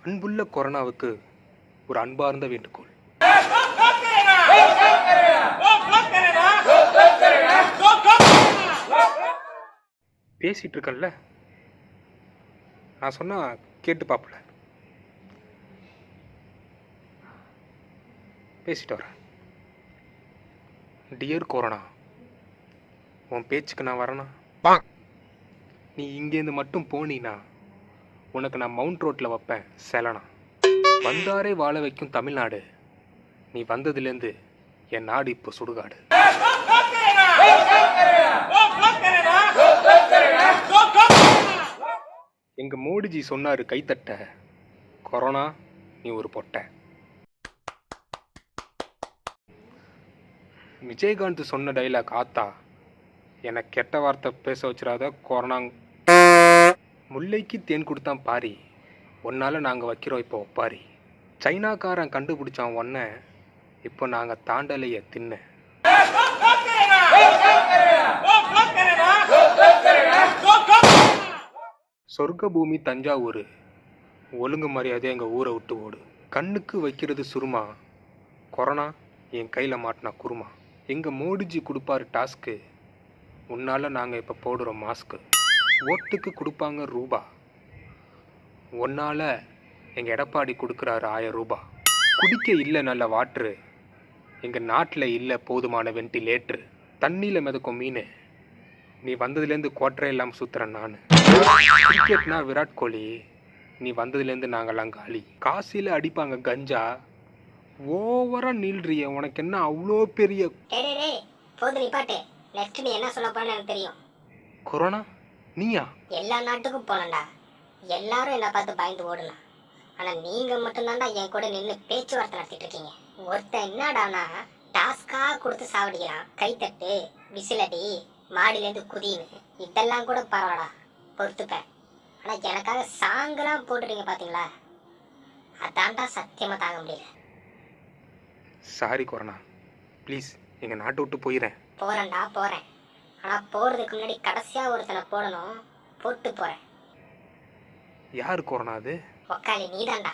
அன்புள்ள கொரோனாவுக்கு ஒரு அன்பார்ந்த வேண்டுகோள். பேசிட்டு இருக்கேன்ல, நான் சொன்னா கேட்டு பாப்பல. பேசிட்டு வரேன். டியர் கொரோனா, உன் பேச்சுக்கு நான் வரேனா? நீ இங்கேருந்து மட்டும் போனீனா உனக்கு நான் மவுண்ட் ரோட்டில் வைப்பேன் செலனா. வந்தாரே வாழ வைக்கும் தமிழ்நாடு, நீ வந்ததுலேருந்து என் நாடு இப்போ சுடுகாடு. எங்க மோடிஜி சொன்னாரு கைத்தட்ட, கொரோனா நீ ஒரு பொட்டை. விஜயகாந்த் சொன்ன டைலாக் ஆத்தா, எனக்கு கெட்ட வார்த்தை பேச வச்சிடாத கொரோனா. முல்லைக்கு தேன் கொடுத்தான் பாரி, ஒன்னால நாங்கள் வைக்கிறோம் இப்போ ஒப்பாரி. சைனாக்காரன் கண்டுபிடிச்சான் ஒன்ன, இப்போ நாங்கள் தாண்டலைய தின்ன. சொர்க்க பூமி தஞ்சாவூர், ஒழுங்கு மரியாதை எங்கள் ஊரை விட்டு ஓடு. கண்ணுக்கு வைக்கிறது சுருமா, கொரோனா என் கையில் மாட்டினா குருமா. எங்கள் மோடிஜி கொடுப்பாரு டாஸ்க்கு, உன்னால் நாங்கள் இப்போ போடுறோம் மாஸ்க்கு. ஓட்டுக்கு கொடுப்பாங்க ரூபா, ஒன்னால் எங்கள் எடப்பாடி கொடுக்குறாரு 1000 ரூபா. குடிக்க இல்லை நல்ல வாட்ரு, எங்கள் நாட்டில் இல்லை போதுமான வென்டிலேட்ரு. தண்ணியில் மிதக்கும் மீன், நீ வந்ததுலேருந்து கோட்டரை இல்லாமல் சுற்றுறேன் நான். கிரிக்கெட்னா விராட் கோலி, நீ வந்ததுலேருந்து நாங்கள்லாம் காலி. காசியில் அடிப்பாங்க கஞ்சா, ஓவரா நீள்றிய, உனக்கு என்ன அவ்வளோ பெரிய. போது நிப்பாட்டு. நெக்ஸ்ட் நீ என்ன சொல்ல போறேன்னு எனக்கு தெரியும். கொரோனா நீயா? எல்லா நாட்டுக்கும் போனண்டா, எல்லாரும் என்ன பார்த்து பயந்து ஓடலாம். ஆனா நீங்க மட்டும்தான்டா என் கூட நின்று பேச்சுவார்த்தை நடத்திட்டு இருக்கீங்க. ஒருத்தன் என்னடானா டாஸ்கா கொடுத்து சாவடிக்கிறான், கைத்தட்டு, விசிலடி, மாடியிலேருந்து குதின்னு. இதெல்லாம் கூட பரவாடா, பொறுத்துப்பேன். ஆனா எனக்காக சாங்கெல்லாம் போட்டுறீங்க பாத்தீங்களா, அதான்டா சத்தியமா தாங்க முடியல. சாரி கொரோனா, ப்ளீஸ் எங்கள் நாட்டை விட்டு போயிடுறேன். போறேன்டா போறேன், ஆனா போறதுக்கு முன்னாடி கடைசியா ஒருத்தனை போடணும், போட்டு போறேன். யாரு கொரோனா அது? உக்காளி நீதான்டா.